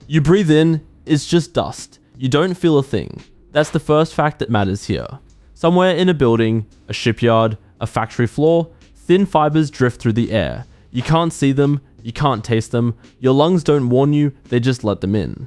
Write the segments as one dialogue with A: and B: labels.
A: You breathe in, it's just dust. You don't feel a thing. That's the first fact that matters here. Somewhere in a building, a shipyard, a factory floor, thin fibers drift through the air. You can't see them, you can't taste them, your lungs don't warn you, they just let them in.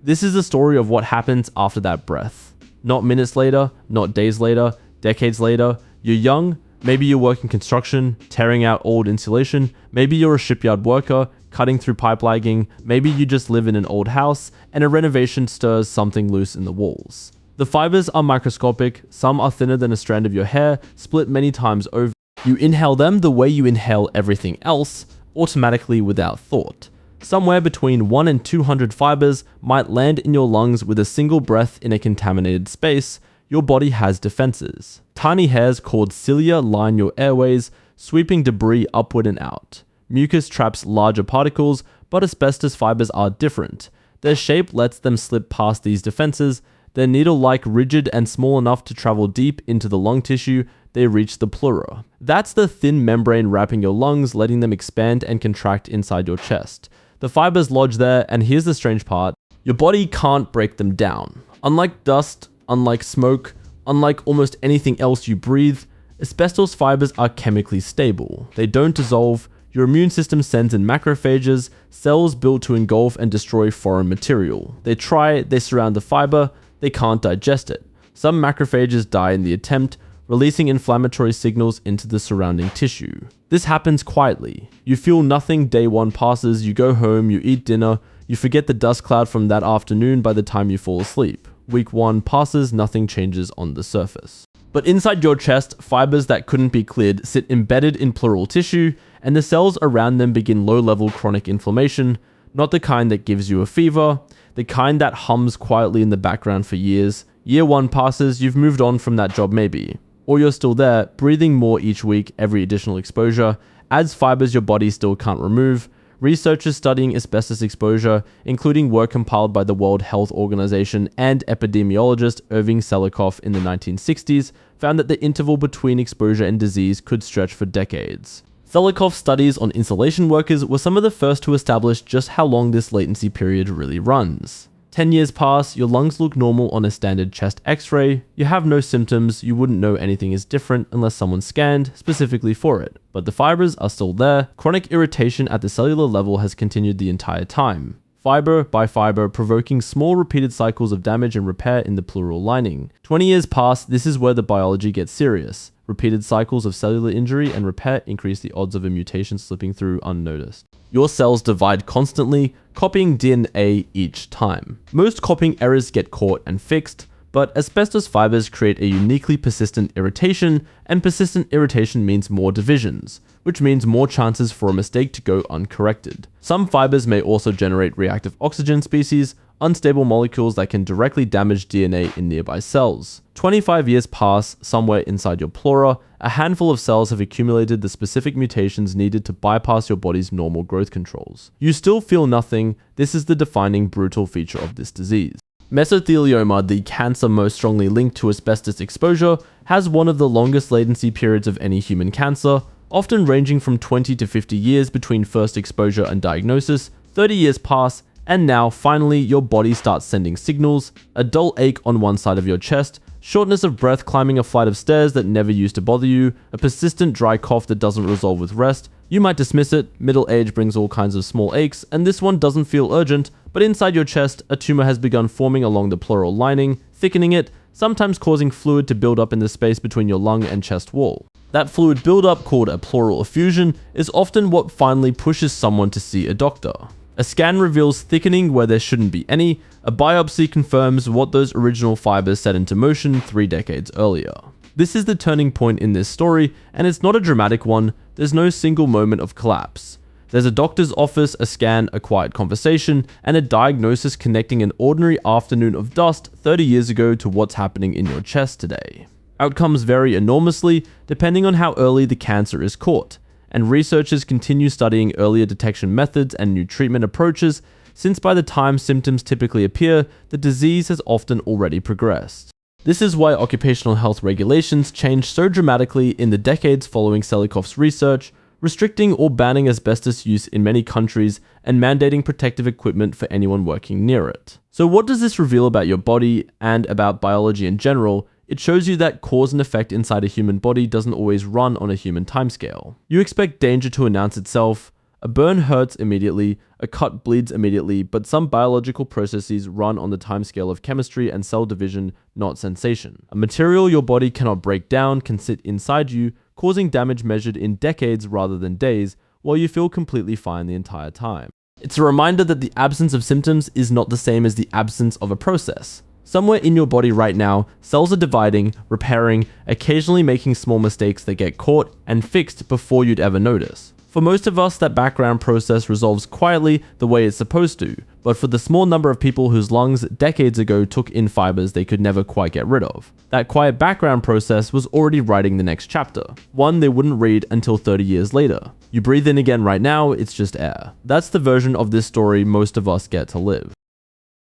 A: This is the story of what happens after that breath. Not minutes later, not days later, decades later. You're young, maybe you're working construction, tearing out old insulation, maybe you're a shipyard worker, cutting through pipe lagging, maybe you just live in an old house, and a renovation stirs something loose in the walls. The fibers are microscopic, some are thinner than a strand of your hair, split many times over. You inhale them the way you inhale everything else, automatically without thought. Somewhere between 1 and 200 fibers might land in your lungs with a single breath in a contaminated space. Your body has defenses. Tiny hairs called cilia line your airways, sweeping debris upward and out. Mucus traps larger particles, but asbestos fibers are different. Their shape lets them slip past these defenses. They're needle-like, rigid, and small enough to travel deep into the lung tissue. They reach the pleura. That's the thin membrane wrapping your lungs, letting them expand and contract inside your chest. The fibers lodge there, and here's the strange part. Your body can't break them down. Unlike dust, unlike smoke, unlike almost anything else you breathe, asbestos fibers are chemically stable. They don't dissolve. Your immune system sends in macrophages, cells built to engulf and destroy foreign material. They try, they surround the fiber, they can't digest it. Some macrophages die in the attempt, releasing inflammatory signals into the surrounding tissue. This happens quietly. You feel nothing, day one passes, you go home, you eat dinner, you forget the dust cloud from that afternoon by the time you fall asleep. Week 1 passes, nothing changes on the surface. But inside your chest, fibers that couldn't be cleared sit embedded in pleural tissue, and the cells around them begin low-level chronic inflammation, not the kind that gives you a fever, the kind that hums quietly in the background for years. Year 1 passes, you've moved on from that job maybe. Or you're still there, breathing more each week, every additional exposure adds fibers your body still can't remove. Researchers studying asbestos exposure, including work compiled by the World Health Organization and epidemiologist Irving Selikoff in the 1960s, found that the interval between exposure and disease could stretch for decades. Selikoff's studies on insulation workers were some of the first to establish just how long this latency period really runs. 10 years pass, your lungs look normal on a standard chest x-ray, you have no symptoms, you wouldn't know anything is different unless someone scanned specifically for it. But the fibers are still there, chronic irritation at the cellular level has continued the entire time. Fiber by fiber, provoking small repeated cycles of damage and repair in the pleural lining. 20 years pass, this is where the biology gets serious. Repeated cycles of cellular injury and repair increase the odds of a mutation slipping through unnoticed. Your cells divide constantly, copying DNA each time. Most copying errors get caught and fixed, but asbestos fibers create a uniquely persistent irritation, and persistent irritation means more divisions, which means more chances for a mistake to go uncorrected. Some fibers may also generate reactive oxygen species, unstable molecules that can directly damage DNA in nearby cells. 25 years pass, somewhere inside your pleura, a handful of cells have accumulated the specific mutations needed to bypass your body's normal growth controls. You still feel nothing, this is the defining brutal feature of this disease. Mesothelioma, the cancer most strongly linked to asbestos exposure, has one of the longest latency periods of any human cancer, often ranging from 20 to 50 years between first exposure and diagnosis. 30 years pass, and now, finally, your body starts sending signals, a dull ache on one side of your chest, shortness of breath climbing a flight of stairs that never used to bother you, a persistent dry cough that doesn't resolve with rest. You might dismiss it, middle age brings all kinds of small aches, and this one doesn't feel urgent, but inside your chest, a tumor has begun forming along the pleural lining, thickening it, sometimes causing fluid to build up in the space between your lung and chest wall. That fluid buildup, called a pleural effusion, is often what finally pushes someone to see a doctor. A scan reveals thickening where there shouldn't be any, a biopsy confirms what those original fibers set into motion 3 decades earlier. This is the turning point in this story, and it's not a dramatic one. There's no single moment of collapse. There's a doctor's office, a scan, a quiet conversation, and a diagnosis connecting an ordinary afternoon of dust 30 years ago to what's happening in your chest today. Outcomes vary enormously depending on how early the cancer is caught, and researchers continue studying earlier detection methods and new treatment approaches, since by the time symptoms typically appear, the disease has often already progressed. This is why occupational health regulations changed so dramatically in the decades following Selikoff's research. restricting or banning asbestos use in many countries and mandating protective equipment for anyone working near it. So what does this reveal about your body and about biology in general? It shows you that cause and effect inside a human body doesn't always run on a human timescale. You expect danger to announce itself. A burn hurts immediately, a cut bleeds immediately, but some biological processes run on the timescale of chemistry and cell division, not sensation. A material your body cannot break down can sit inside you, causing damage measured in decades rather than days, while you feel completely fine the entire time. It's a reminder that the absence of symptoms is not the same as the absence of a process. Somewhere in your body right now, cells are dividing, repairing, occasionally making small mistakes that get caught and fixed before you'd ever notice. For most of us, that background process resolves quietly the way it's supposed to, but for the small number of people whose lungs decades ago took in fibers they could never quite get rid of, that quiet background process was already writing the next chapter, one they wouldn't read until 30 years later. You breathe in again right now, it's just air. That's the version of this story most of us get to live.